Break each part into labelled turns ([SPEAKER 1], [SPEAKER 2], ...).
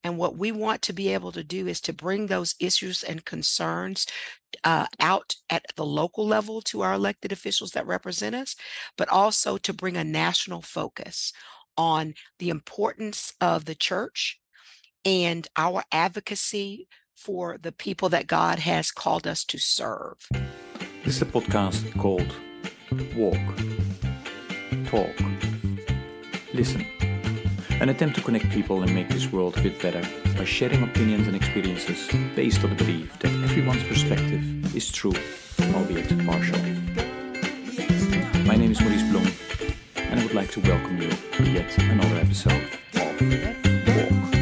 [SPEAKER 1] And what we want to be able to do is to bring those issues and concerns out at the local level to our elected officials that represent us, but also to bring a national focus on the importance of the church and our advocacy for the people that God has called us to serve.
[SPEAKER 2] This is a podcast called Walk, Talk, Listen. An attempt to connect people and make this world a bit better by sharing opinions and experiences based on the belief that everyone's perspective is true, albeit partial. My name is Maurice Blom, and I would like to welcome you to yet another episode of Walk,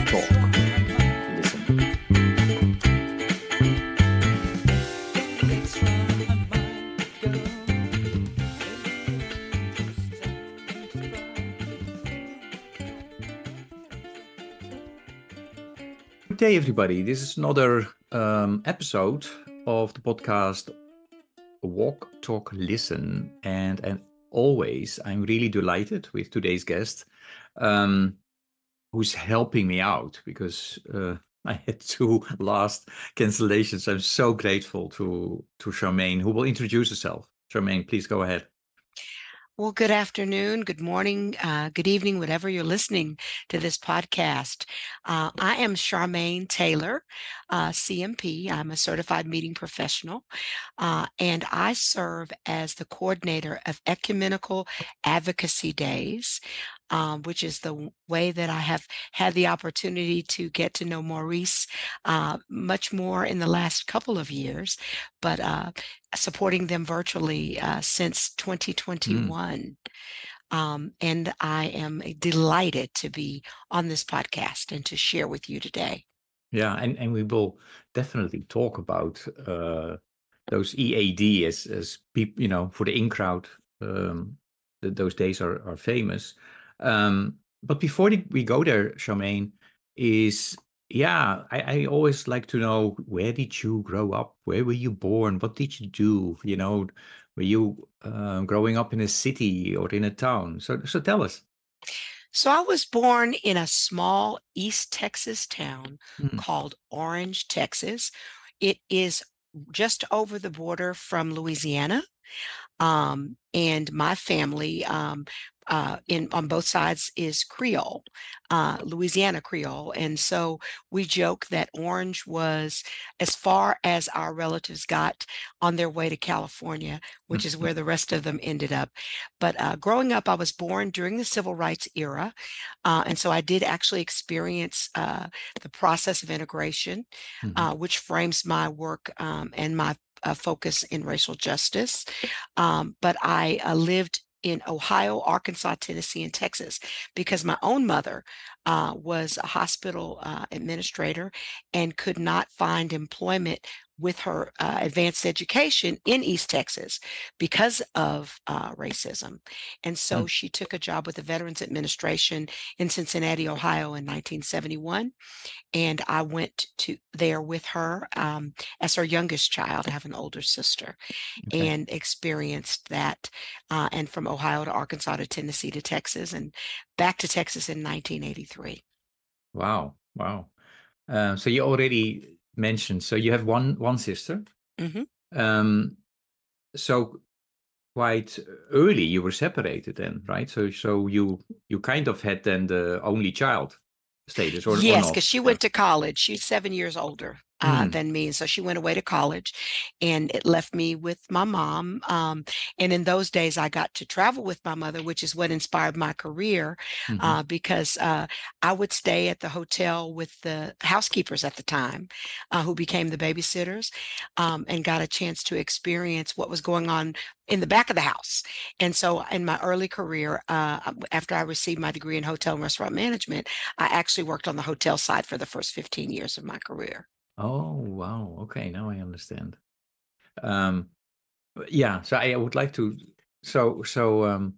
[SPEAKER 2] Talk, Listen. Good day, everybody. This is another episode of the podcast Walk, Talk, Listen. And always, I'm really delighted with today's guest, who's helping me out because I had 2 last cancellations. I'm so grateful to Sharmagne, who will introduce herself. Sharmagne, please go ahead.
[SPEAKER 1] Well, good afternoon, good morning, good evening, whatever you're listening to this podcast. I am Sharmagne Taylor, CMP. I'm a certified meeting professional, and I serve as the coordinator of Ecumenical Advocacy Days, which is the way that I have had the opportunity to get to know Maurice much more in the last couple of years, but supporting them virtually since 2021. And I am delighted to be on this podcast and to share with you today.
[SPEAKER 2] Yeah, and we will definitely talk about those EAD as people, for the in crowd. Those days are famous. But before we go there, Sharmagne, I always like to know, where did you grow up? Where were you born? What did you do? Were you growing up in a city or in a town? So tell us.
[SPEAKER 1] So I was born in a small East Texas town
[SPEAKER 2] Mm.
[SPEAKER 1] called Orange, Texas. It is just over the border from Louisiana. And my family on both sides is Creole, Louisiana Creole. And so we joke that Orange was as far as our relatives got on their way to California, which is where the rest of them ended up. But growing up, I was born during the Civil Rights era. And so I did actually experience the process of integration,
[SPEAKER 2] Mhm.
[SPEAKER 1] which frames my work and my focus in racial justice. But I lived in Ohio, Arkansas, Tennessee, and Texas because my own mother was a hospital administrator and could not find employment with her advanced education in East Texas because of racism. And so
[SPEAKER 2] Mm.
[SPEAKER 1] she took a job with the Veterans Administration in Cincinnati, Ohio in 1971. And I went to there with her as her youngest child. I have an older sister,
[SPEAKER 2] Okay.
[SPEAKER 1] and experienced that. And from Ohio to Arkansas to Tennessee to Texas and back to Texas in 1983.
[SPEAKER 2] Wow. So you already mentioned, so you have one sister.
[SPEAKER 1] Mhm.
[SPEAKER 2] Um, so quite early you were separated then, right? So you kind of had then the only child status, or
[SPEAKER 1] Yes,
[SPEAKER 2] not?
[SPEAKER 1] because she
[SPEAKER 2] Yeah.
[SPEAKER 1] went to college. She's 7 years older
[SPEAKER 2] Mm.
[SPEAKER 1] than me, and so she went away to college, and it left me with my mom. And in those days, I got to travel with my mother, which is what inspired my career,
[SPEAKER 2] Hmm.
[SPEAKER 1] because I would stay at the hotel with the housekeepers at the time, who became the babysitters, and got a chance to experience what was going on in the back of the house. And so, in my early career, after I received my degree in hotel and restaurant management, I actually worked on the hotel side for the first 15 years of my career.
[SPEAKER 2] Oh, wow. Okay, now I understand. Um, yeah. So I would like to. So yeah.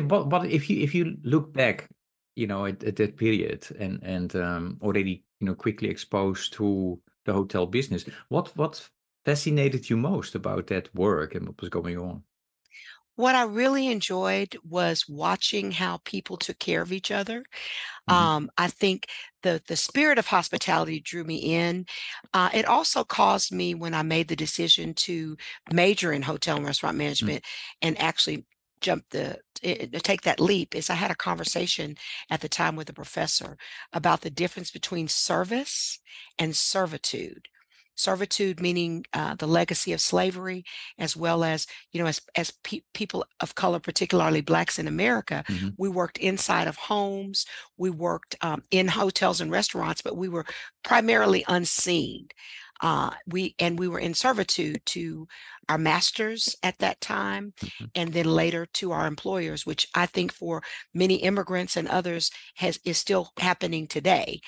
[SPEAKER 2] But if you look back, at that period and already quickly exposed to the hotel business, what fascinated you most about that work and what was going on?
[SPEAKER 1] What I really enjoyed was watching how people took care of each other.
[SPEAKER 2] Hmm.
[SPEAKER 1] I think the spirit of hospitality drew me in. It also caused me, when I made the decision to major in hotel and restaurant management and actually take that leap, is I had a conversation at the time with a professor about the difference between service and servitude. Servitude meaning the legacy of slavery, as well as, as people of color, particularly blacks in America,
[SPEAKER 2] Hmm.
[SPEAKER 1] we worked inside of homes, we worked in hotels and restaurants, but we were primarily unseen. We were in servitude to our masters at that time,
[SPEAKER 2] Hmm.
[SPEAKER 1] and then later to our employers, which I think for many immigrants and others is still happening today.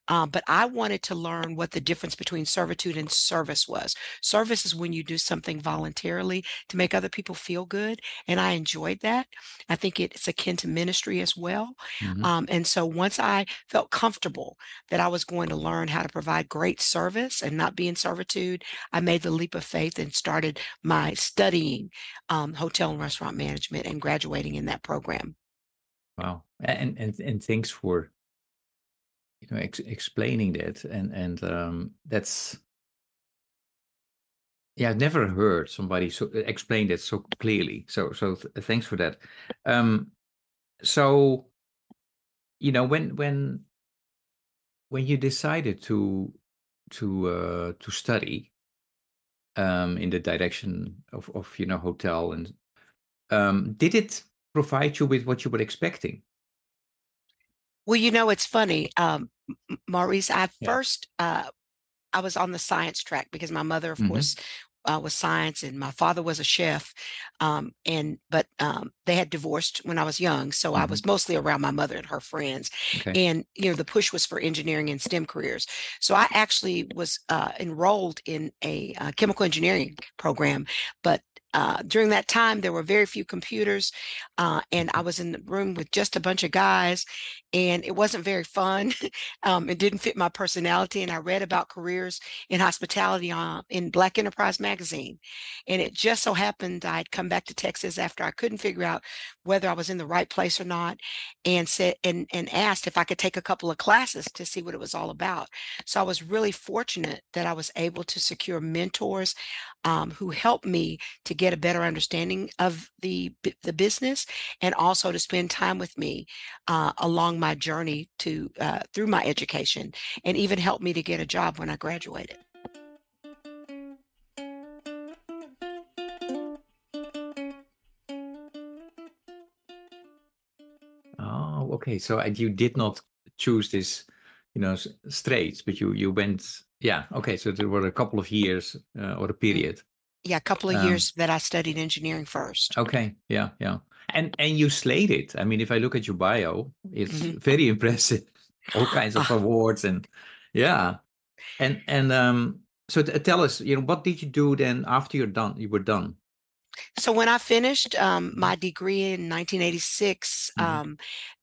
[SPEAKER 1] But I wanted to learn what the difference between servitude and service was. Service is when you do something voluntarily to make other people feel good, and I enjoyed that. I think it's akin to ministry as well.
[SPEAKER 2] Hmm.
[SPEAKER 1] And so once I felt comfortable that I was going to learn how to provide great service and not be in servitude, I made the leap of faith and started my studying hotel and restaurant management and graduating in that program.
[SPEAKER 2] Wow. And thanks for explaining that. And that's, yeah, I've never heard somebody explain that so clearly. So thanks for that. Um, so when you decided to study in the direction of hotel, and did it provide you with what you were expecting?
[SPEAKER 1] Well, it's funny, Maurice.
[SPEAKER 2] Yeah.
[SPEAKER 1] I was on the science track because my mother, of
[SPEAKER 2] Hmm.
[SPEAKER 1] course, was science, and my father was a chef. But they had divorced when I was young, so I
[SPEAKER 2] Hmm.
[SPEAKER 1] was mostly around my mother and her friends.
[SPEAKER 2] Okay.
[SPEAKER 1] And the push was for engineering and STEM careers. So I actually was enrolled in a chemical engineering program, but during that time, there were very few computers, and I was in the room with just a bunch of guys, and it wasn't very fun. It didn't fit my personality, and I read about careers in hospitality in Black Enterprise magazine. And it just so happened I'd come back to Texas after I couldn't figure out whether I was in the right place or not, and said and asked if I could take a couple of classes to see what it was all about. So I was really fortunate that I was able to secure mentors who helped me to get a better understanding of the business, and also to spend time with me along my journey to through my education, and even helped me to get a job when I graduated.
[SPEAKER 2] Oh, okay. So you did not choose this, straight, but you went. Yeah. Okay. So there were a couple of years or a
[SPEAKER 1] Mm.
[SPEAKER 2] period.
[SPEAKER 1] Yeah, a couple of
[SPEAKER 2] Um,
[SPEAKER 1] years that I studied engineering first.
[SPEAKER 2] okay. Yeah. Yeah. And you slayed it. I mean, if I look at your bio, it's
[SPEAKER 1] Mhm.
[SPEAKER 2] very impressive. All kinds of
[SPEAKER 1] Uh,
[SPEAKER 2] awards, and yeah. And so tell us, what did you do then after you were done?
[SPEAKER 1] So when I finished
[SPEAKER 2] Hmm.
[SPEAKER 1] my degree in 1986,
[SPEAKER 2] Hmm.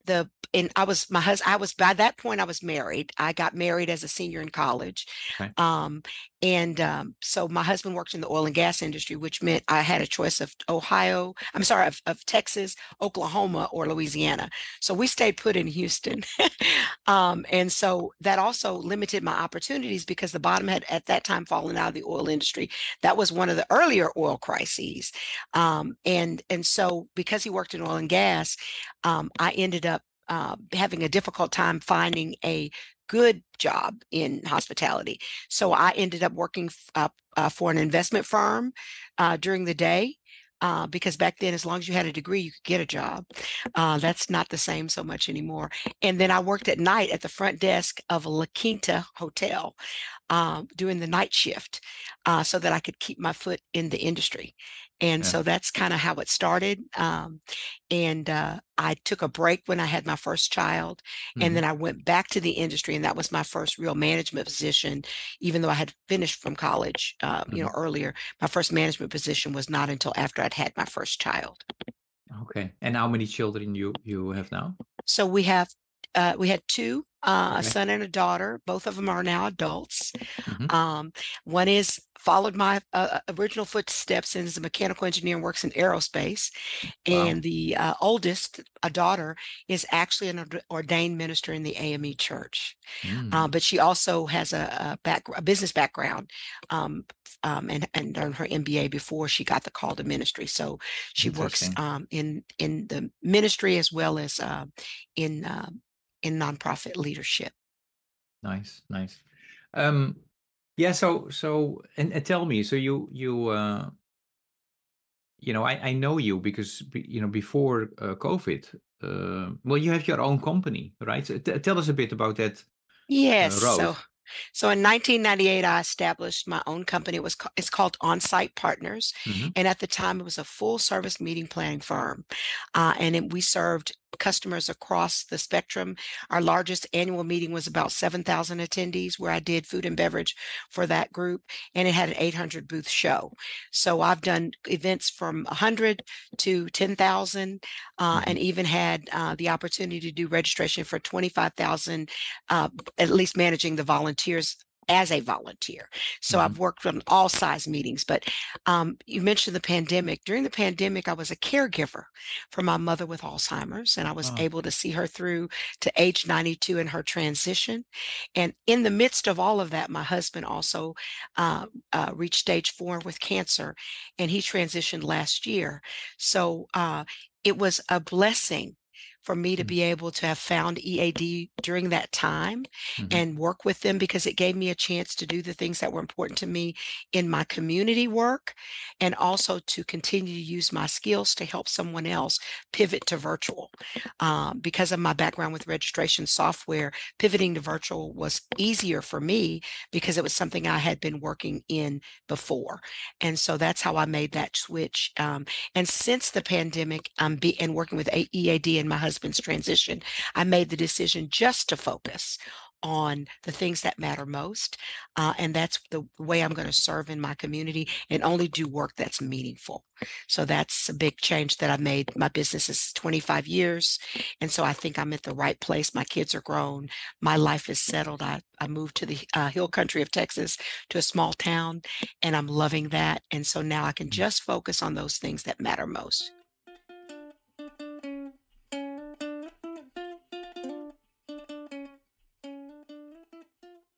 [SPEAKER 1] the and I was my husband. I was by that point I was married. I got married as a senior in college,
[SPEAKER 2] Okay.
[SPEAKER 1] um, and so my husband worked in the oil and gas industry, which meant I had a choice of Ohio. I'm sorry, of Texas, Oklahoma, or Louisiana. So we stayed put in Houston, and so that also limited my opportunities because the bottom had at that time fallen out of the oil industry. That was one of the earlier oil crises. And so because he worked in oil and gas, I ended up having a difficult time finding a good job in hospitality. So I ended up working for an investment firm during the day. Because back then, as long as you had a degree, you could get a job. That's not the same so much anymore. And then I worked at night at the front desk of a La Quinta hotel, doing the night shift, so that I could keep my foot in the industry. And
[SPEAKER 2] Yeah.
[SPEAKER 1] so that's kind of how it started. And I took a break when I had my first child, and then
[SPEAKER 2] Hmm.
[SPEAKER 1] I went back to the industry, and that was my first real management position. Even though I had finished from college,
[SPEAKER 2] Hmm.
[SPEAKER 1] earlier, my first management position was not until after I'd had my first child.
[SPEAKER 2] Okay. And how many children you have now?
[SPEAKER 1] So we had two. A
[SPEAKER 2] Okay.
[SPEAKER 1] son and a daughter. Both of them are now adults.
[SPEAKER 2] Hmm.
[SPEAKER 1] Um, One is followed my original footsteps and is a mechanical engineer and works in aerospace.
[SPEAKER 2] Wow.
[SPEAKER 1] And the oldest, a daughter, is actually an ordained minister in the AME church.
[SPEAKER 2] Mm,
[SPEAKER 1] But she also has a business background, um, and earned her MBA before she got the call to ministry. So she works
[SPEAKER 2] interesting.
[SPEAKER 1] in the ministry as well as in in nonprofit leadership.
[SPEAKER 2] Nice, nice. Um, yeah. And tell me. So I know you because before COVID. Well, you have your own company, right? So tell us a bit about that
[SPEAKER 1] Yes.
[SPEAKER 2] road.
[SPEAKER 1] So in 1998, I established my own company. It's called On-Site Partners,
[SPEAKER 2] Hmm.
[SPEAKER 1] and at the time, it was a full-service meeting planning firm, we served customers across the spectrum. Our largest annual meeting was about 7,000 attendees, where I did food and beverage for that group, and it had an 800 booth show. So I've done events from 100 to 10,000, and
[SPEAKER 2] Hmm.
[SPEAKER 1] even had the opportunity to do registration for 25,000, at least managing the volunteers as a volunteer. So
[SPEAKER 2] Hmm.
[SPEAKER 1] I've worked on all size meetings, but you mentioned the pandemic. During the pandemic, I was a caregiver for my mother with Alzheimer's, and I was
[SPEAKER 2] Oh.
[SPEAKER 1] able to see her through to age 92 in her transition. And in the midst of all of that, my husband also reached stage 4 with cancer, and he transitioned last year. So it was a blessing for me to be able to have found EAD during that time
[SPEAKER 2] Mm-hmm.
[SPEAKER 1] and work with them, because it gave me a chance to do the things that were important to me in my community work, and also to continue to use my skills to help someone else pivot to virtual. Because of my background with registration software, pivoting to virtual was easier for me because it was something I had been working in before. And so that's how I made that switch. And since the pandemic, and working with EAD and my husband's transition, I made the decision just to focus on the things that matter most. And that's the way I'm going to serve in my community and only do work that's meaningful. So that's a big change that I made. My business is 25 years. And so I think I'm at the right place. My kids are grown. My life is settled. I moved to the hill country of Texas, to a small town, and I'm loving that. And so now I can just focus on those things that matter most.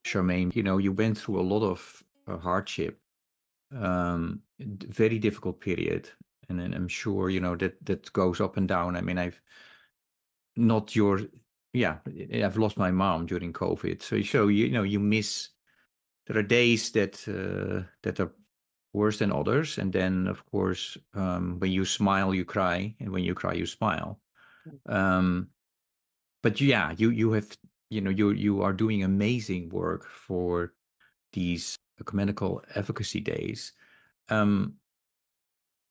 [SPEAKER 2] Charmaine, you went through a lot of hardship, very difficult period, and then I'm sure that goes up and down. I mean, not your, yeah, I've lost my mom during COVID, so you miss. There are days that are worse than others, and then of course, when you smile, you cry, and when you cry, you smile. Um, but yeah, you have you are doing amazing work for these Ecumenical Advocacy Days. Um,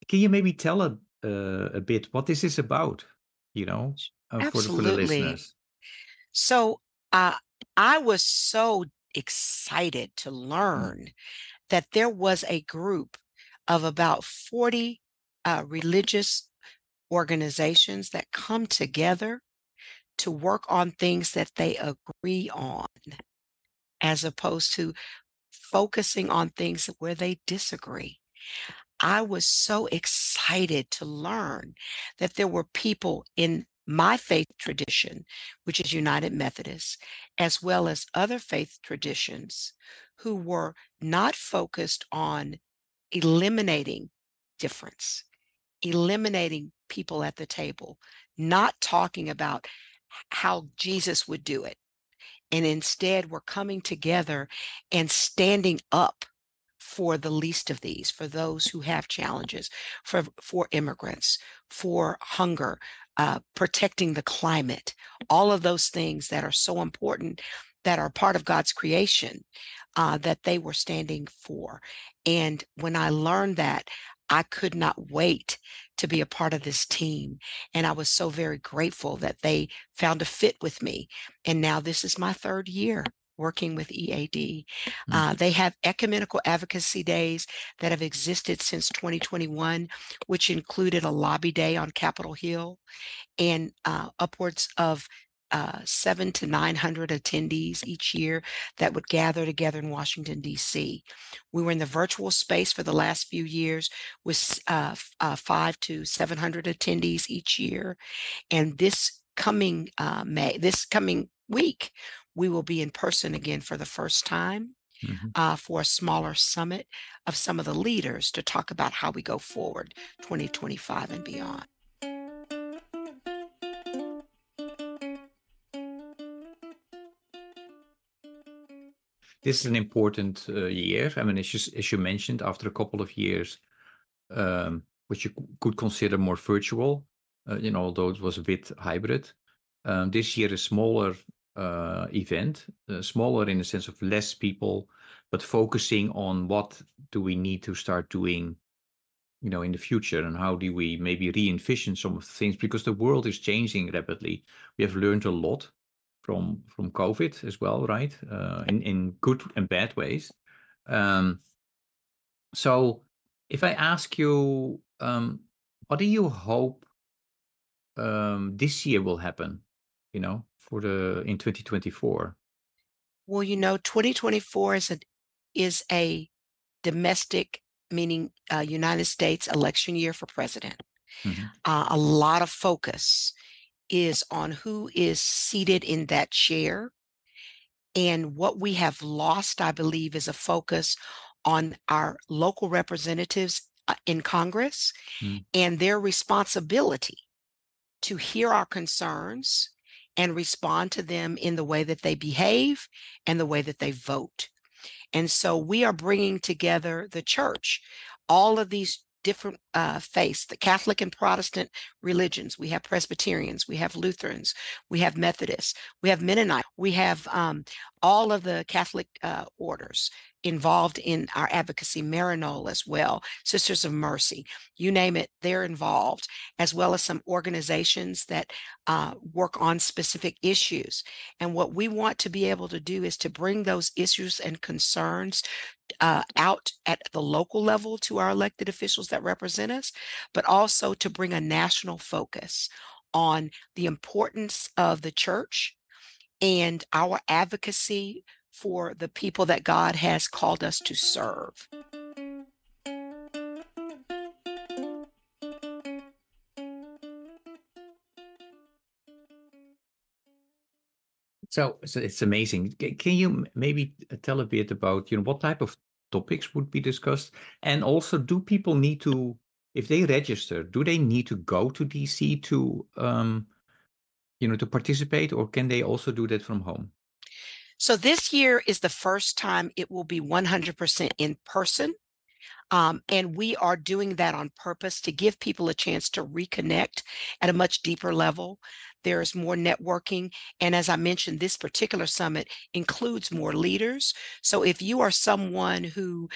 [SPEAKER 2] can you maybe tell a bit what this is about? You know, for the
[SPEAKER 1] Absolutely.
[SPEAKER 2] listeners.
[SPEAKER 1] So uh, I was so excited to
[SPEAKER 2] Mm,
[SPEAKER 1] learn that there was a group of about 40 religious organizations that come together to work on things that they agree on, as opposed to focusing on things where they disagree. I was so excited to learn that there were people in my faith tradition, which is United Methodist, as well as other faith traditions, who were not focused on eliminating difference, eliminating people at the table, not talking about how Jesus would do it. And instead, we're coming together and standing up for the least of these, for those who have challenges, for immigrants, for hunger, protecting the climate, all of those things that are so important, that are part of God's creation, that they were standing for. And when I learned that, I could not wait to be a part of this team. And I was so very grateful that they found a fit with me. And now this is my third year working with EAD.
[SPEAKER 2] mm,
[SPEAKER 1] They have Ecumenical Advocacy Days that have existed since 2021, which included a lobby day on Capitol Hill, and upwards of 700 to 900 attendees each year that would gather together in Washington, D.C. We were in the virtual space for the last few years with 500 to 700 attendees each year. And this coming this coming week, we will be in person again for the first time
[SPEAKER 2] Mhm.
[SPEAKER 1] for a smaller summit of some of the leaders to talk about how we go forward 2025 and beyond.
[SPEAKER 2] This is an important year. I mean, as you mentioned, after a couple of years, which you could consider more virtual, although it was a bit hybrid. This year, a smaller event, smaller in the sense of less people, but focusing on what do we need to start doing, in the future, and how do we maybe re-envision some of the things, because the world is changing rapidly. We have learned a lot from COVID as well, right? In good and bad ways. Um, so if I ask you, what do you hope this year will happen, in 2024?
[SPEAKER 1] Well, 2024 is a domestic, meaning United States election year for president.
[SPEAKER 2] Mhm.
[SPEAKER 1] A lot of focus is on who is seated in that chair. And what we have lost, I believe, is a focus on our local representatives in Congress
[SPEAKER 2] Mm.
[SPEAKER 1] and their responsibility to hear our concerns and respond to them in the way that they behave and the way that they vote. And so we are bringing together the church, all of these different faiths, the Catholic and Protestant religions. We have Presbyterians, we have Lutherans, we have Methodists, we have Mennonite, we have all of the Catholic orders involved in our advocacy, Marinol as well, Sisters of Mercy, you name it, they're involved, as well as some organizations that work on specific issues. And what we want to be able to do is to bring those issues and concerns out at the local level to our elected officials that represent us, but also to bring a national focus on the importance of the church and our advocacy for the people that God has called us to serve.
[SPEAKER 2] So it's amazing. Can you maybe tell a bit about, what type of topics would be discussed? And also, do people need to, if they register, do they need to go to DC to participate, or can they also do that from home?
[SPEAKER 1] So this year is the first time it will be 100% in person. And we are doing that on purpose to give people a chance to reconnect at a much deeper level. There is more networking. And as I mentioned, this particular summit includes more leaders. So if you are someone who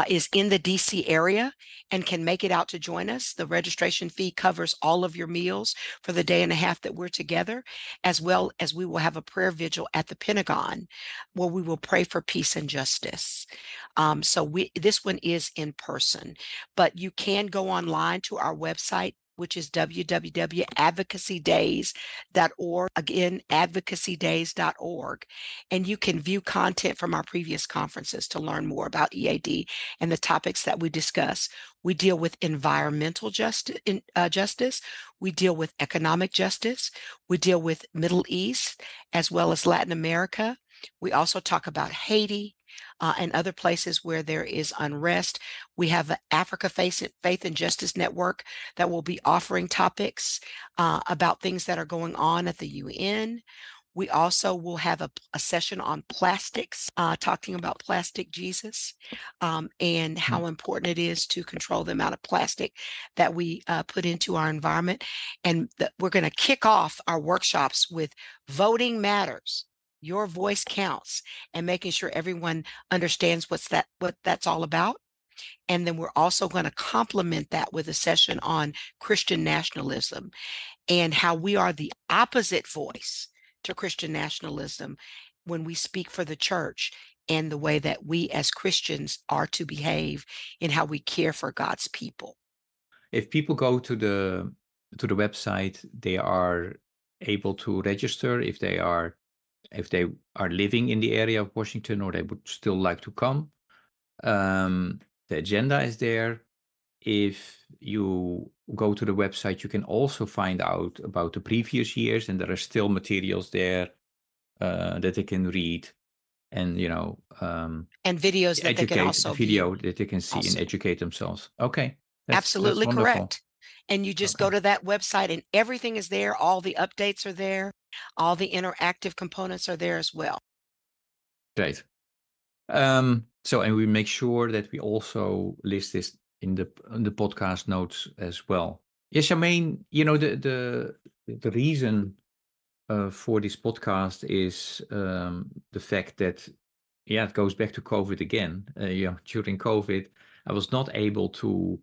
[SPEAKER 1] is in the DC area and can make it out to join us, the registration fee covers all of your meals for the day and a half that we're together, as well as we will have a prayer vigil at the Pentagon where we will pray for peace and justice. So this one is in person, but you can go online to our website, which is www.advocacydays.org. Again, advocacydays.org. And you can view content from our previous conferences to learn more about EAD and the topics that we discuss. We deal with environmental justice. We deal with economic justice. We deal with Middle East as well as Latin America. We also talk about Haiti, and other places where there is unrest. We have the Africa Faith and Justice Network that will be offering topics about things that are going on at the UN. We also will have a session on plastics, talking about plastic Jesus, and
[SPEAKER 2] Mm.
[SPEAKER 1] how important it is to control the amount of plastic that we put into our environment. And we're going to kick off our workshops with Voting Matters. Your voice counts, and making sure everyone understands what that's all about. And then we're also going to complement that with a session on Christian nationalism and how we are the opposite voice to Christian nationalism when we speak for the church, and the way that we as Christians are to behave in how we care for God's people.
[SPEAKER 2] If people go to the website, they are able to register if they are living in the area of Washington or they would still like to come. The agenda is there. If you go to the website, you can also find out about the previous years, and there are still materials there that they can read and
[SPEAKER 1] And videos that they can
[SPEAKER 2] educate the
[SPEAKER 1] also view
[SPEAKER 2] video that they can see and
[SPEAKER 1] also.
[SPEAKER 2] educate themselves. Okay, that's
[SPEAKER 1] Absolutely
[SPEAKER 2] wonderful.
[SPEAKER 1] correct. And you just go
[SPEAKER 2] Okay,
[SPEAKER 1] to that website and everything is there. All the updates are there. All the interactive components are there as well.
[SPEAKER 2] great. So, and we make sure that we also list this in the podcast notes as well. Yes, Charmaine, the reason for this podcast is the fact that, yeah, it goes back to COVID again. During COVID, I was not able to.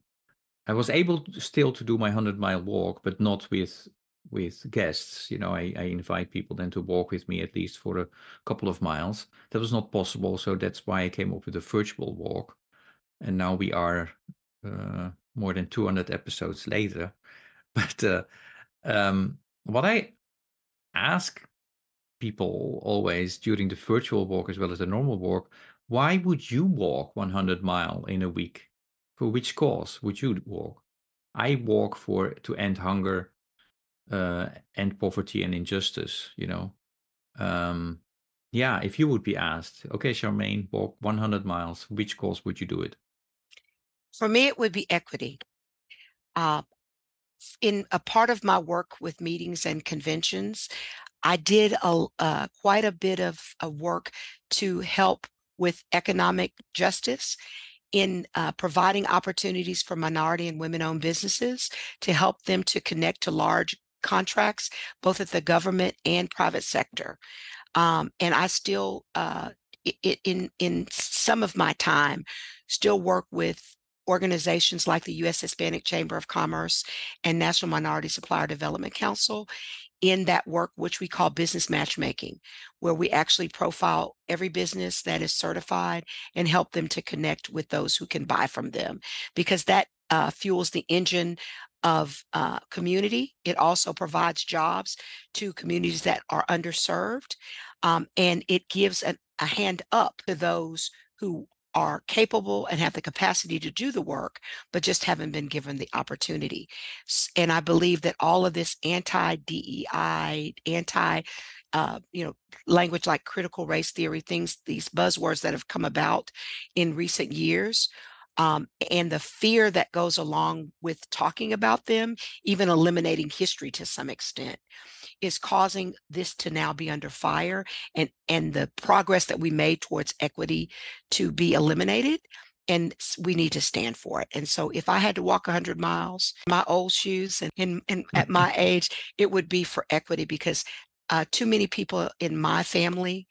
[SPEAKER 2] I was able still to do my 100-mile walk, but not with guests. I invite people then to walk with me at least for a couple of miles. That was not possible, so that's why I came up with a virtual walk. And now we are more than 200 episodes later. But what I ask people always during the virtual walk as well as the normal walk, why would you walk 100 mile in a week? For which cause would you walk? I walk to end hunger, end poverty and injustice. Um, yeah, if you would be asked, okay, Charmaine, walk 100 miles, which cause would you do it?
[SPEAKER 1] For me, it would be equity. Uh, in a part of my work with meetings and conventions, I did quite a bit of work to help with economic justice in providing opportunities for minority and women-owned businesses to help them to connect to large contracts, both at the government and private sector. And I still, in some of my time, still work with organizations like the U.S. Hispanic Chamber of Commerce and National Minority Supplier Development Council in that work, which we call business matchmaking, where we actually profile every business that is certified and help them to connect with those who can buy from them, because that fuels the engine of community. It also provides jobs to communities that are underserved, and it gives a hand up to those who are capable and have the capacity to do the work, but just haven't been given the opportunity. And I believe that all of this anti-DEI, language like critical race theory, these buzzwords that have come about in recent years, and the fear that goes along with talking about them, even eliminating history to some extent, is causing this to now be under fire, and the progress that we made towards equity to be eliminated. And we need to stand for it. And so if I had to walk 100 miles, my old shoes and at my age, it would be for equity, because too many people in my family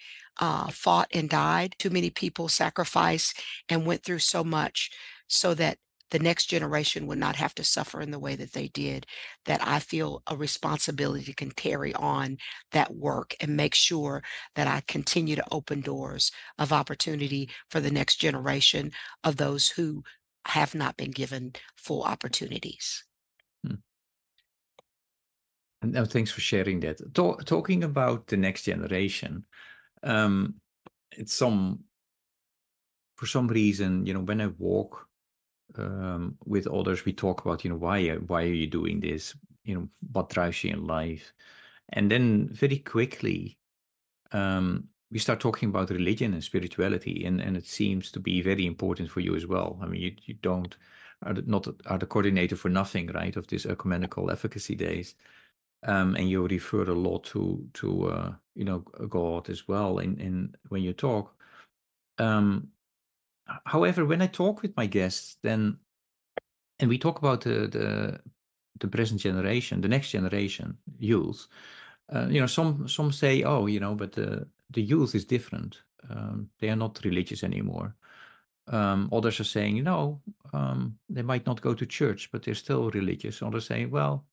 [SPEAKER 1] fought and died. Too many people sacrificed and went through so much so that the next generation would not have to suffer in the way that they did. That I feel a responsibility to carry on that work and make sure that I continue to open doors of opportunity for the next generation of those who have not been given full opportunities.
[SPEAKER 2] Hmm. No, thanks for sharing that. Talking about the next generation, um, it's for some reason, when I walk with others, we talk about, why are you doing this? What drives you in life? And then very quickly, we start talking about religion and spirituality, and it seems to be very important for you as well. I mean, you don't not are the coordinator for nothing, right? Of this Ecumenical Advocacy Days, and you refer a lot to God as well in when you talk. Um, However, when I talk with my guests, then and we talk about the present generation, the next generation, youth. Some say, oh, but the youth is different. They are not religious anymore. Others are saying, they might not go to church, but they're still religious. Others say, well,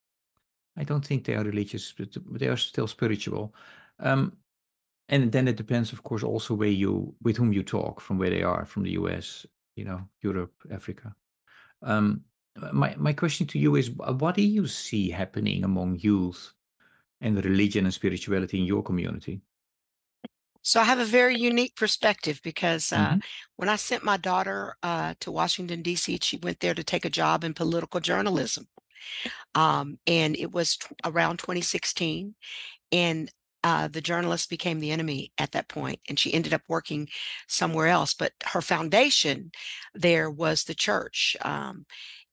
[SPEAKER 2] I don't think they are religious, but they are still spiritual. And then it depends, of course, also with whom you talk, from where they are, from the US, Europe, Africa. My question to you is, what do you see happening among youth and religion and spirituality in your community?
[SPEAKER 1] So I have a very unique perspective because
[SPEAKER 2] Mm-hmm.
[SPEAKER 1] when I sent my daughter to Washington, D.C., she went there to take a job in political journalism. And it was around 2016. And the journalist became the enemy at that point, and she ended up working somewhere else. But her foundation there was the church.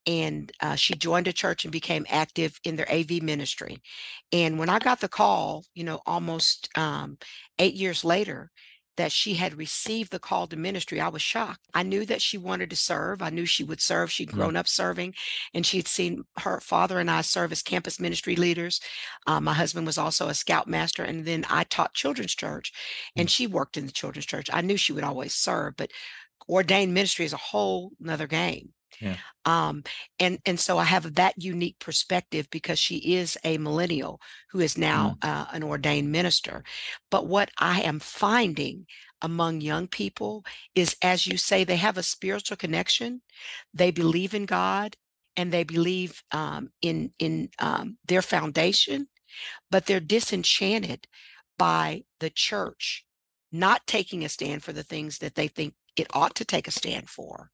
[SPEAKER 1] And she joined a church and became active in their AV ministry. And when I got the call, almost 8 years later, that she had received the call to ministry, I was shocked. I knew that she wanted to serve. I knew she would serve. She'd grown up serving, and she'd seen her father and I serve as campus ministry leaders. My husband was also a scoutmaster, and then I taught children's church, and she worked in the children's church. I knew she would always serve, but ordained ministry is a whole nother game.
[SPEAKER 2] Yeah.
[SPEAKER 1] Um, and so I have that unique perspective because she is a millennial who is now an ordained minister. But what I am finding among young people is, as you say, they have a spiritual connection. They believe in God, and they believe in their foundation, but they're disenchanted by the church not taking a stand for the things that they think it ought to take a stand for.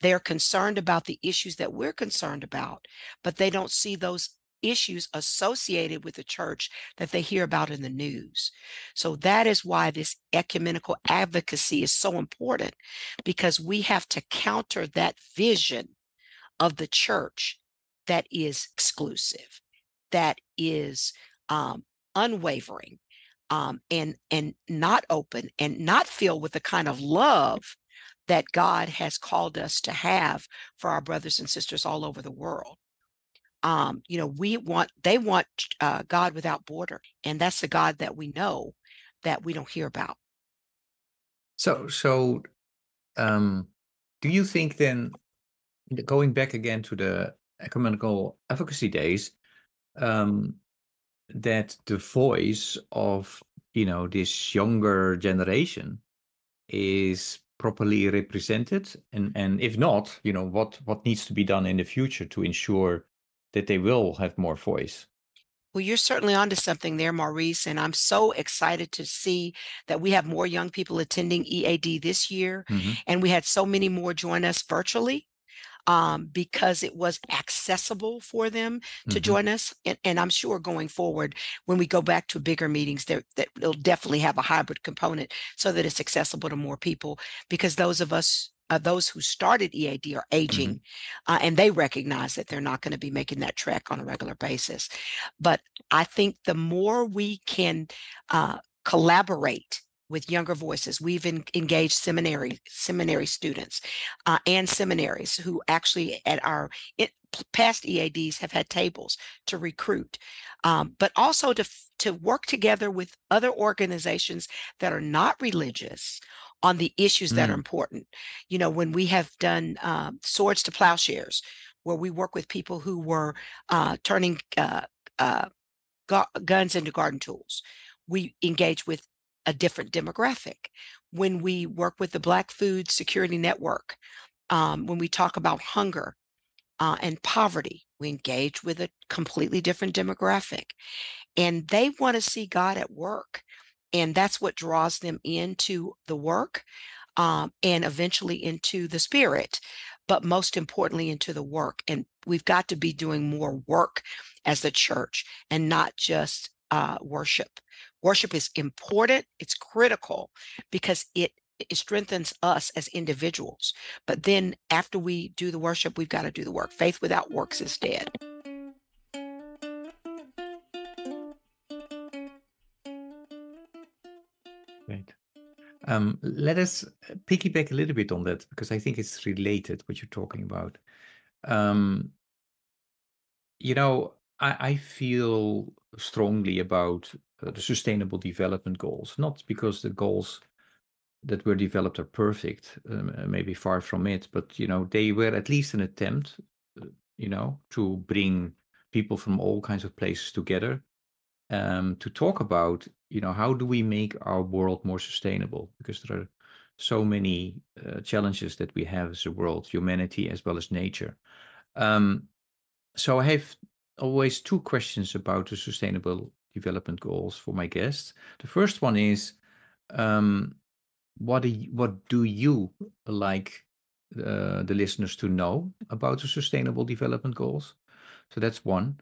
[SPEAKER 1] They're concerned about the issues that we're concerned about, but they don't see those issues associated with the church that they hear about in the news. So that is why this ecumenical advocacy is so important, because we have to counter that vision of the church that is exclusive, that is unwavering, and not open, and not filled with the kind of love that God has called us to have for our brothers and sisters all over the world. They want God without border, and that's the God that we know that we don't hear about.
[SPEAKER 2] So, do you think then, going back again to the Ecumenical Advocacy Days, that the voice of this younger generation is properly represented, and if not, what needs to be done in the future to ensure that they will have more voice?
[SPEAKER 1] Well, you're certainly onto something there, Maurice, and I'm so excited to see that we have more young people attending EAD this year,
[SPEAKER 2] Hmm.
[SPEAKER 1] and we had so many more join us virtually, because it was accessible for them to
[SPEAKER 2] Hmm.
[SPEAKER 1] join us. And I'm sure going forward, when we go back to bigger meetings, that it'll definitely have a hybrid component so that it's accessible to more people, because those who started EAD are
[SPEAKER 2] Hmm.
[SPEAKER 1] aging, and they recognize that they're not going to be making that trek on a regular basis. But I think the more we can collaborate with younger voices. We've engaged seminary students and seminaries who actually at our past EADs have had tables to recruit, but also to work together with other organizations that are not religious on the issues that are
[SPEAKER 2] Mm.
[SPEAKER 1] important. When we have done Swords to Plowshares, where we work with people who were turning uh, guns into garden tools, we engage with a different demographic. When we work with the Black Food Security Network, when we talk about hunger and poverty, we engage with a completely different demographic. And they want to see God at work. And that's what draws them into the work, and eventually into the spirit, but most importantly into the work. And we've got to be doing more work as the church and not just worship. Worship is important, it's critical, because it strengthens us as individuals. But then after we do the worship, we've got to do the work. Faith without works is dead.
[SPEAKER 2] Great. Let us piggyback a little bit on that, because I think it's related what you're talking about. Um, I feel strongly about the Sustainable Development Goals, not because the goals that were developed are perfect, maybe far from it, but they were at least an attempt, to bring people from all kinds of places together, to talk about, how do we make our world more sustainable? Because there are so many challenges that we have as a world, humanity as well as nature. So I have always two questions about the Sustainable development goals for my guests. The first one is, um, what do you like the listeners to know about the Sustainable Development Goals? So that's one.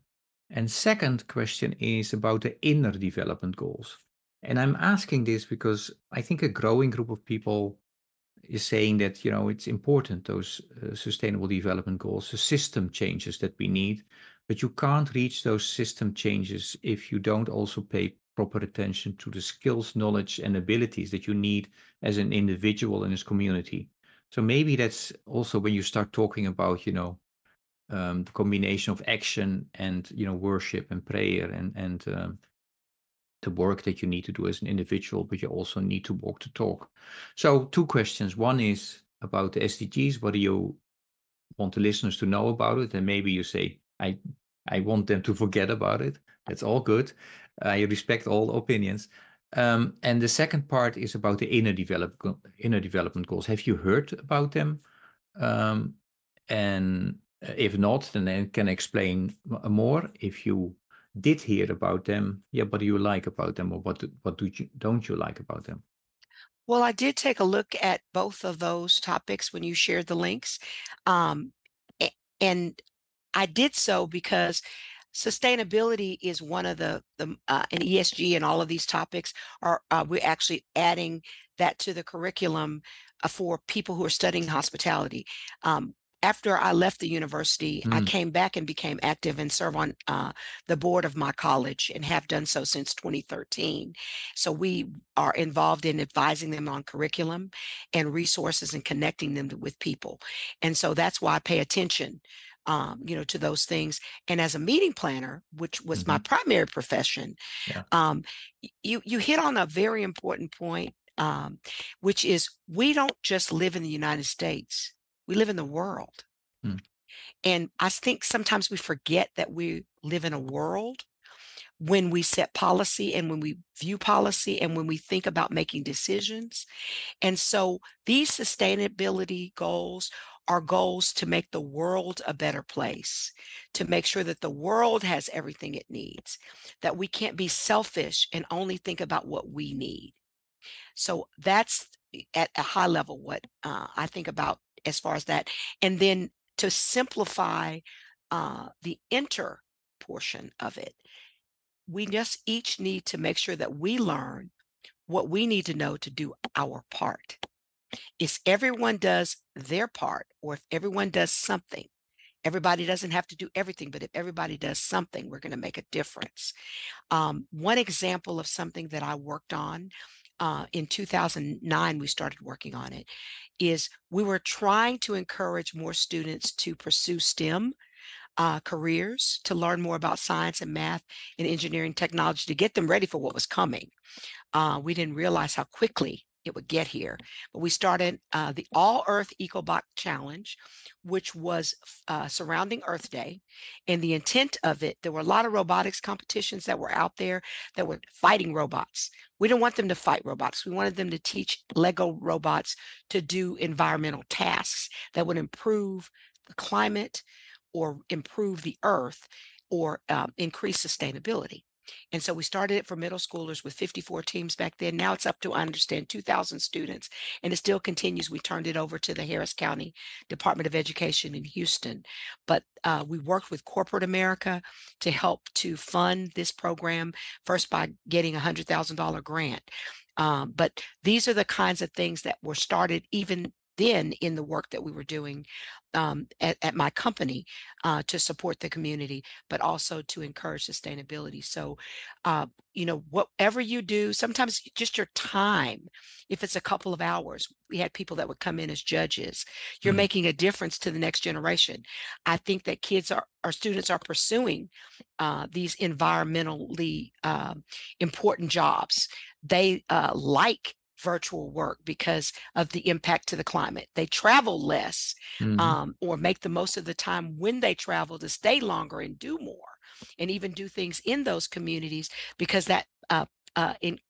[SPEAKER 2] And second question is about the inner development goals. And I'm asking this because I think a growing group of people is saying that, it's important, those sustainable development goals, the system changes that we need, but you can't reach those system changes if you don't also pay proper attention to the skills, knowledge, and abilities that you need as an individual in this community. So maybe that's also when you start talking about, the combination of action and, worship and prayer and the work that you need to do as an individual, but you also need to walk the talk. So two questions. One is about the SDGs. What do you want the listeners to know about it? And maybe you say, I want them to forget about it. That's all good. I respect all opinions. And the second part is about the inner development goals. Have you heard about them? Um, and if not, then I can explain more. If you did hear about them, yeah, what do you like about them, or what don't you like about them?
[SPEAKER 1] Well, I did take a look at both of those topics when you shared the links. Um, a- and I did so because sustainability is one of and ESG and all of these topics are, we're actually adding that to the curriculum for people who are studying hospitality. Um, After I left the university, I
[SPEAKER 2] Mm,
[SPEAKER 1] came back and became active and serve on the board of my college and have done so since 2013. So we are involved in advising them on curriculum and resources and connecting them with people. And so that's why I pay attention, to those things. And as a meeting planner, which was my
[SPEAKER 2] mhm,
[SPEAKER 1] primary profession,
[SPEAKER 2] yeah.
[SPEAKER 1] um, you hit on a very important point, which is we don't just live in the United States; we live in the world.
[SPEAKER 2] Mm,
[SPEAKER 1] And I think sometimes we forget that we live in a world when we set policy and when we view policy and when we think about making decisions. And so these sustainability goals are goals to make the world a better place, to make sure that the world has everything it needs, that we can't be selfish and only think about what we need. So that's at a high level what I think about as far as that. And then to simplify the inter portion of it, we just each need to make sure that we learn what we need to know to do our part. If everyone does their part, or if everyone does something, everybody doesn't have to do everything, but if everybody does something, we're going to make a difference. One example of something that I worked on in 2009, we started working on it, is we were trying to encourage more students to pursue STEM careers, to learn more about science and math and engineering technology, to get them ready for what was coming. We didn't realize how quickly it would get here. But we started the All Earth EcoBot Challenge, which was surrounding Earth Day. And the intent of it, there were a lot of robotics competitions that were out there that were fighting robots. We didn't want them to fight robots. We wanted them to teach Lego robots to do environmental tasks that would improve the climate or improve the earth or increase sustainability. And so we started it for middle schoolers with 54 teams back then. Now it's up to, I understand, 2,000 students, and it still continues. We turned it over to the Harris County Department of Education in Houston. But we worked with corporate America to help to fund this program, first by getting a $100,000 grant. But these are the kinds of things that were started even then in the work that we were doing at my company to support the community, but also to encourage sustainability. So, whatever you do, sometimes just your time, if it's a couple of hours, we had people that would come in as judges. You're
[SPEAKER 2] mm,
[SPEAKER 1] making a difference to the next generation. I think that our students are pursuing these environmentally important jobs. They like virtual work because of the impact to the climate. They travel less,
[SPEAKER 2] mhm,
[SPEAKER 1] or make the most of the time when they travel to stay longer and do more, and even do things in those communities because that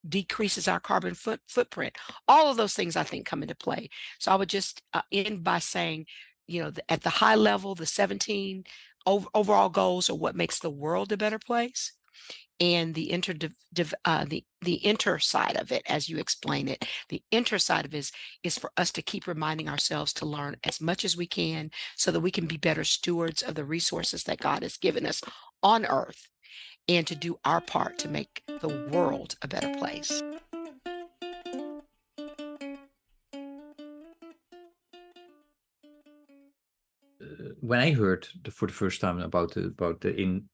[SPEAKER 1] decreases our carbon footprint. All of those things I think come into play. So I would just end by saying, at the high level, the 17 overall goals are what makes the world a better place. and the inter side of it, as you explain it, the inter side of it is for us to keep reminding ourselves to learn as much as we can so that we can be better stewards of the resources that God has given us on earth, and to do our part to make the world a better place.
[SPEAKER 2] When I heard for the first time about the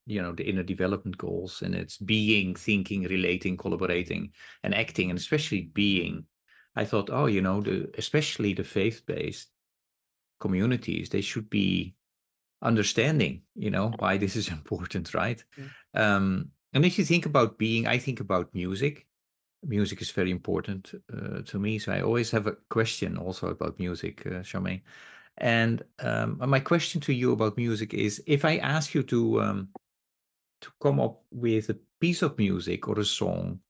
[SPEAKER 2] inner development goals, and it's being, thinking, relating, collaborating, and acting, and especially being, I thought, oh, especially the faith-based communities, they should be understanding, why this is important, right? And if you think about being, I think about music. Music is very important to me, so I always have a question also about music, Charmaine. And my question to you about music is, if I ask you to come up with a piece of music or a song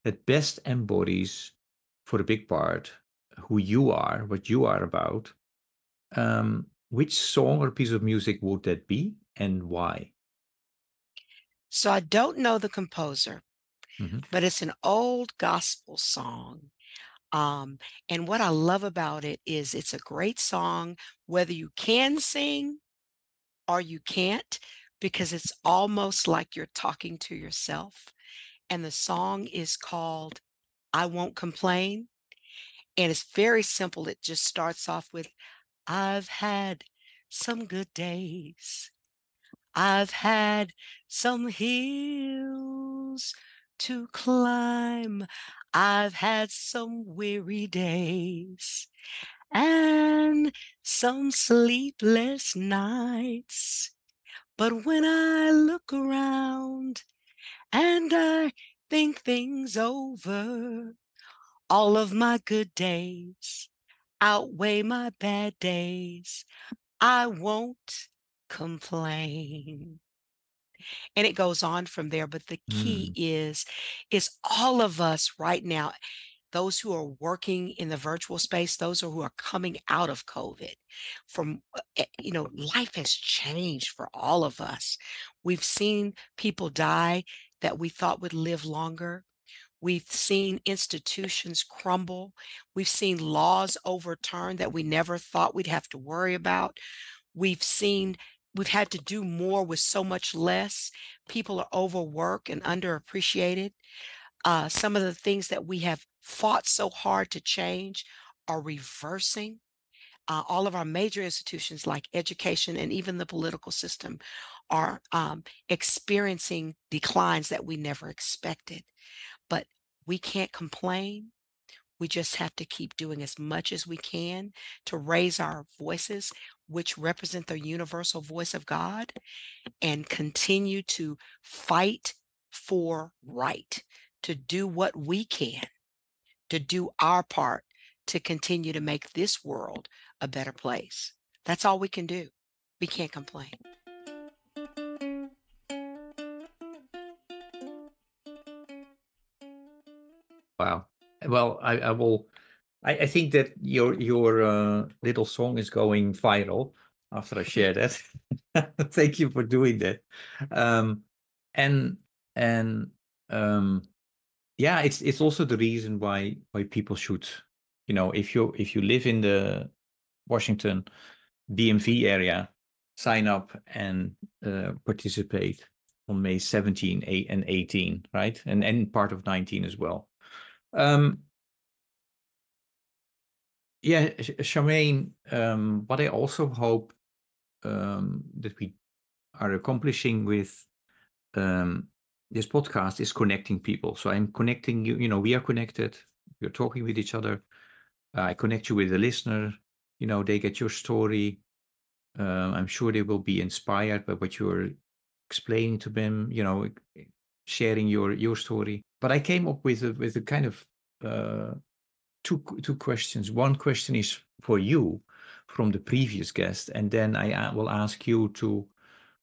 [SPEAKER 2] that best embodies, for a big part, who you are, what you are about, which song or piece of music would that be, and why?
[SPEAKER 1] So I don't know the composer,
[SPEAKER 2] Hmm.
[SPEAKER 1] but it's an old gospel song. Um, and what I love about it is it's a great song, whether you can sing or you can't, because it's almost like you're talking to yourself. And the song is called I Won't Complain. And it's very simple. It just starts off with, I've had some good days. I've had some hills to climb. I've had some weary days and some sleepless nights. But when I look around and I think things over, all of my good days outweigh my bad days. I won't complain. And it goes on from there. But the key
[SPEAKER 2] Mm.
[SPEAKER 1] is all of us right now, those who are working in the virtual space, those who are coming out of COVID, from, life has changed for all of us. We've seen people die that we thought would live longer. We've seen institutions crumble. We've seen laws overturned that we never thought we'd have to worry about. We've seen we've had to do more with so much less. People are overworked and underappreciated. Some of the things that we have fought so hard to change are reversing. All of our major institutions like education and even the political system are experiencing declines that we never expected. But we can't complain. We just have to keep doing as much as we can to raise our voices, which represent the universal voice of God, and continue to fight for right, to do what we can, to do our part to continue to make this world a better place. That's all we can do. We can't complain.
[SPEAKER 2] Wow. Well, I will. I think that your little song is going viral after I share that. Thank you for doing that. Um, and and um, yeah, it's also the reason why people should, if you live in the Washington DMV area, sign up and participate on May 17, and 18, right? And part of 19 as well. Um, yeah, Charmaine, what I also hope that we are accomplishing with this podcast is connecting people. So I'm connecting you, we are connected, we're talking with each other. I connect you with the listener, they get your story. I'm sure they will be inspired by what you're explaining to them, sharing your story. But I came up with a kind of two questions. One question is for you from the previous guest, and then I will ask you to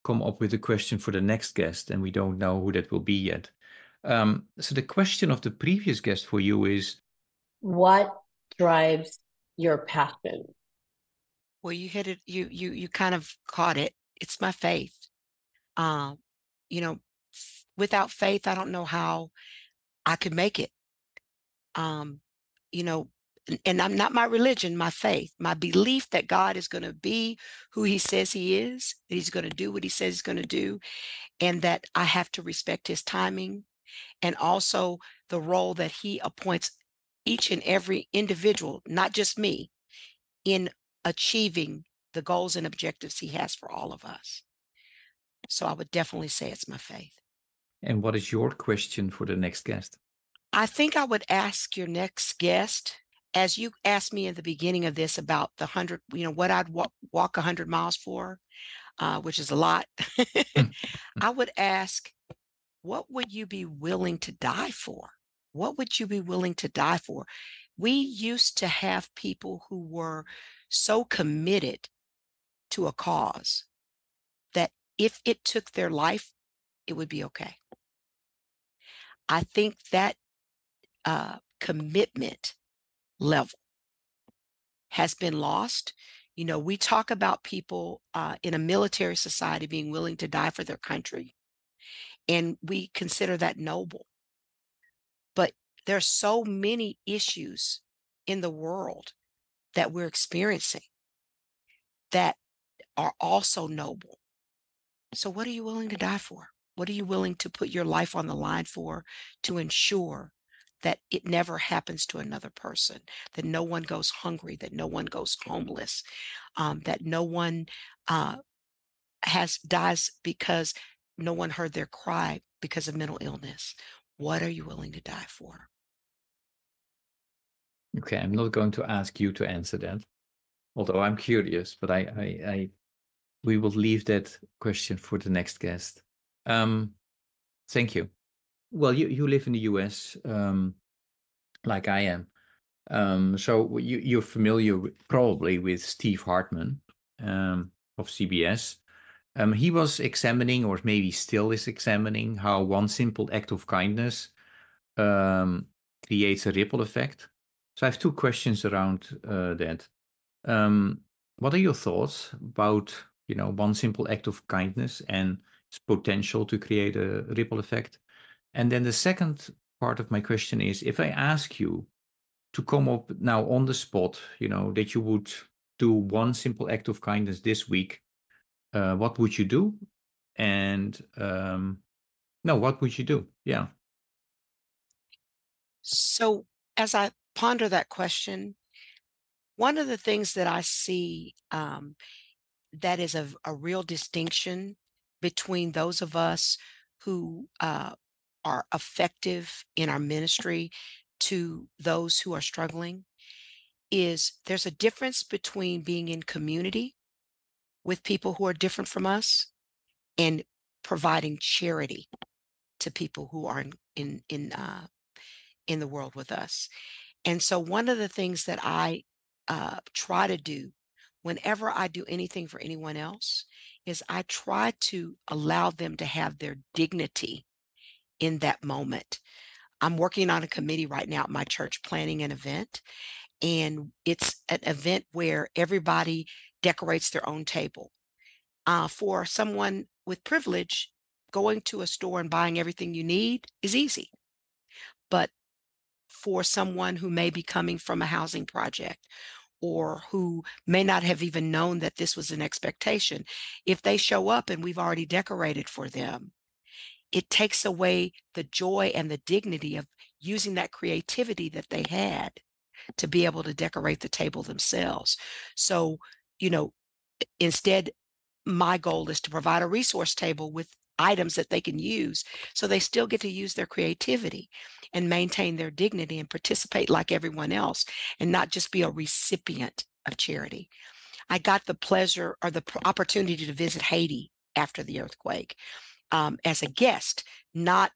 [SPEAKER 2] come up with a question for the next guest, and we don't know who that will be yet. So the question of the previous guest for you is,
[SPEAKER 3] what drives your passion?
[SPEAKER 1] Well, you hit it. You kind of caught it. It's my faith. Um, you know, without faith, I don't know how I could make it. Um, you know, and I'm not my religion, my faith, my belief that God is going to be who he says he is, that he's going to do what he says he's going to do, and that I have to respect his timing, and also the role that he appoints each and every individual, not just me, in achieving the goals and objectives he has for all of us. So I would definitely say it's my faith.
[SPEAKER 2] And what is your question for the next guest?
[SPEAKER 1] I think I would ask your next guest, as you asked me in the beginning of this about the 100, what I'd walk 100 miles for, which is a lot. I would ask, what would you be willing to die for? What would you be willing to die for? We used to have people who were so committed to a cause that if it took their life, it would be okay. I think that commitment level has been lost. We talk about people in a military society being willing to die for their country, and we consider that noble. But there's so many issues in the world that we're experiencing that are also noble. So what are you willing to die for? What are you willing to put your life on the line for, to ensure that it never happens to another person, that no one goes hungry, that no one goes homeless, that no one dies because no one heard their cry because of mental illness? What are you willing to die for?
[SPEAKER 2] Okay, I'm not going to ask you to answer that, although I'm curious, but we will leave that question for the next guest. Thank you. Well, you live in the US, like I am. So you're familiar probably with Steve Hartman of CBS. He was examining, or maybe still is examining, how one simple act of kindness creates a ripple effect. So I have two questions around that. What are your thoughts about, one simple act of kindness and its potential to create a ripple effect? And then the second part of my question is, if I ask you to come up now on the spot, that you would do one simple act of kindness this week, what would you do? And no, what would you do? Yeah.
[SPEAKER 1] So as I ponder that question, one of the things that I see that is a real distinction between those of us who are effective in our ministry to those who are struggling is there's a difference between being in community with people who are different from us and providing charity to people who are in the world with us. And so one of the things that I try to do whenever I do anything for anyone else is I try to allow them to have their dignity in that moment. I'm working on a committee right now at my church planning an event, and it's an event where everybody decorates their own table. For someone with privilege, going to a store and buying everything you need is easy. But for someone who may be coming from a housing project or who may not have even known that this was an expectation, if they show up and we've already decorated for them, it takes away the joy and the dignity of using that creativity that they had to be able to decorate the table themselves. So, you know, instead, my goal is to provide a resource table with items that they can use so they still get to use their creativity and maintain their dignity and participate like everyone else and not just be a recipient of charity. I got the pleasure or the opportunity to visit Haiti after the earthquake as a guest, not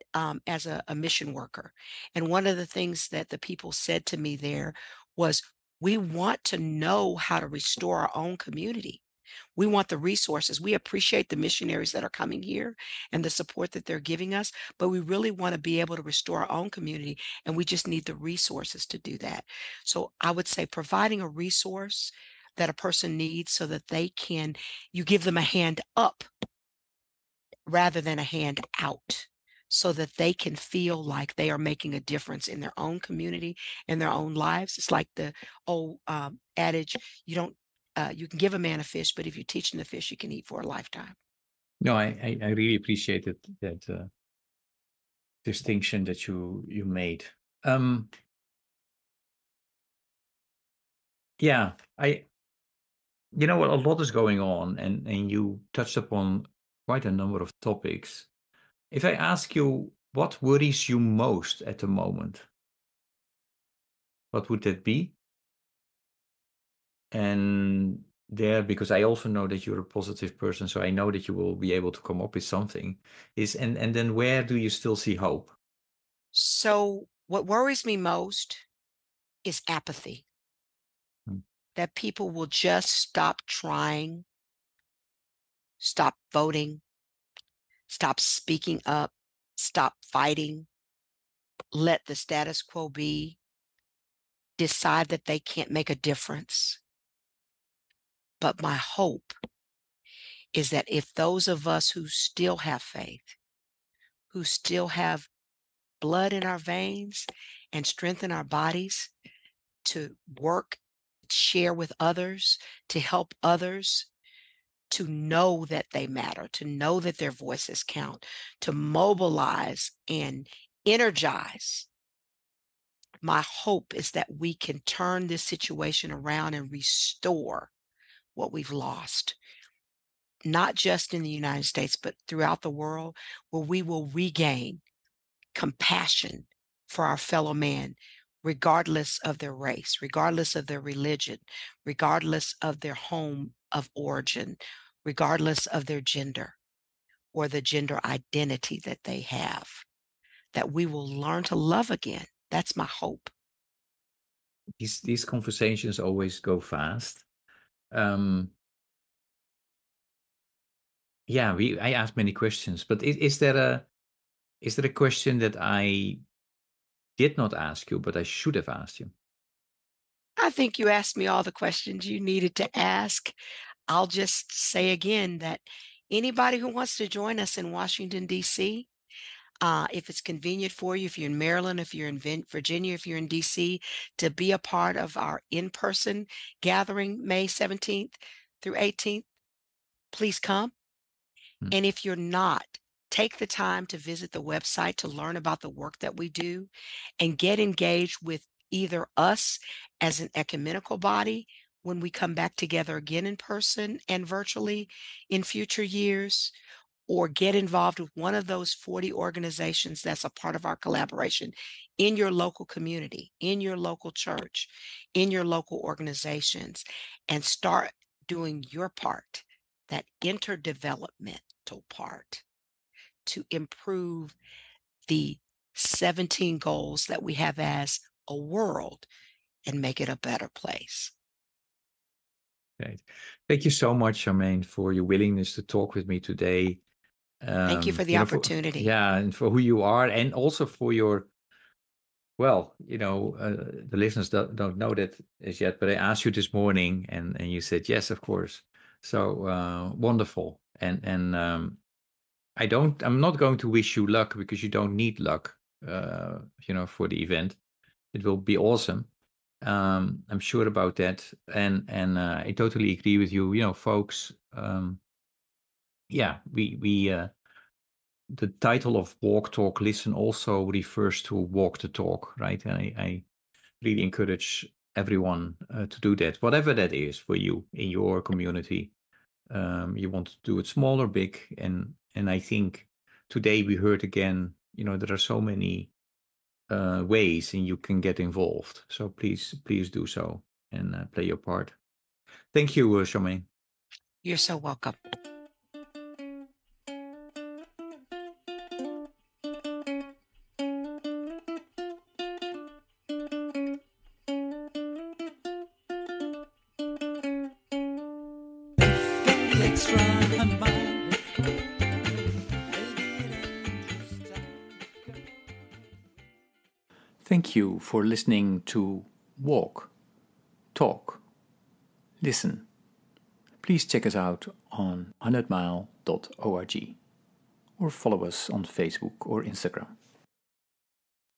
[SPEAKER 1] as a mission worker. And one of the things that the people said to me there was, we want to know how to restore our own community. We want the resources. We appreciate the missionaries that are coming here and the support that they're giving us, but we really want to be able to restore our own community, and we just need the resources to do that. So I would say providing a resource that a person needs so that you give them a hand up rather than a hand out so that they can feel like they are making a difference in their own community, in their own lives. It's like the old adage, you don't, you can give a man a fish, but if you teach him the fish, you can eat for a lifetime.
[SPEAKER 2] No, I really appreciated that distinction that you made. Yeah, you know what, a lot is going on, and you touched upon quite a number of topics. If I ask you what worries you most at the moment, what would that be? And there, because I also know that you're a positive person, so I know that you will be able to come up with something. And then where do you still see hope?
[SPEAKER 1] So, what worries me most is apathy,
[SPEAKER 2] Hmm.
[SPEAKER 1] that people will just stop trying, stop voting, stop speaking up, stop fighting, let the status quo be, decide that they can't make a difference. But my hope is that if those of us who still have faith, who still have blood in our veins and strength in our bodies to work, share with others, to help others, to know that they matter, to know that their voices count, to mobilize and energize. My hope is that we can turn this situation around and restore what we've lost, not just in the United States, but throughout the world, where we will regain compassion for our fellow man, regardless of their race, regardless of their religion, regardless of their home of origin, regardless of their gender or the gender identity that they have, that we will learn to love again. That's my hope.
[SPEAKER 2] These conversations always go fast. Yeah, I asked many questions, but is there a question that I did not ask you, but I should have asked you?
[SPEAKER 1] I think you asked me all the questions you needed to ask. I'll just say again that anybody who wants to join us in Washington, D.C., if it's convenient for you, if you're in Maryland, if you're in Virginia, if you're in DC, to be a part of our in-person gathering May 17th through 18th, please come.
[SPEAKER 2] Hmm.
[SPEAKER 1] And if you're not, take the time to visit the website to learn about the work that we do and get engaged with either us as an ecumenical body when we come back together again in person and virtually in future years, or get involved with one of those 40 organizations that's a part of our collaboration in your local community, in your local church, in your local organizations, and start doing your part, that interdevelopmental part, to improve the 17 goals that we have as a world and make it a better place.
[SPEAKER 2] Great. Thank you so much, Charmaine, for your willingness to talk with me today.
[SPEAKER 1] Thank you for the opportunity.
[SPEAKER 2] And for who you are, and also for your, well, the listeners don't know that as yet, but I asked you this morning, and you said yes, of course. So wonderful. And I'm not going to wish you luck, because you don't need luck, for the event. It will be awesome. I'm sure about that, and I totally agree with you. Folks. Yeah, we the title of Walk, Talk, Listen also refers to walk the talk, right? And I really encourage everyone to do that, whatever that is for you in your community. You want to do it small or big, and I think today we heard again, there are so many ways and you can get involved. So please do so and play your part. Thank you, Charmaine.
[SPEAKER 1] You're so welcome.
[SPEAKER 4] Let's run a mile.
[SPEAKER 2] Thank you for listening to Walk, Talk, Listen. Please check us out on 100mile.org. or follow us on Facebook or Instagram.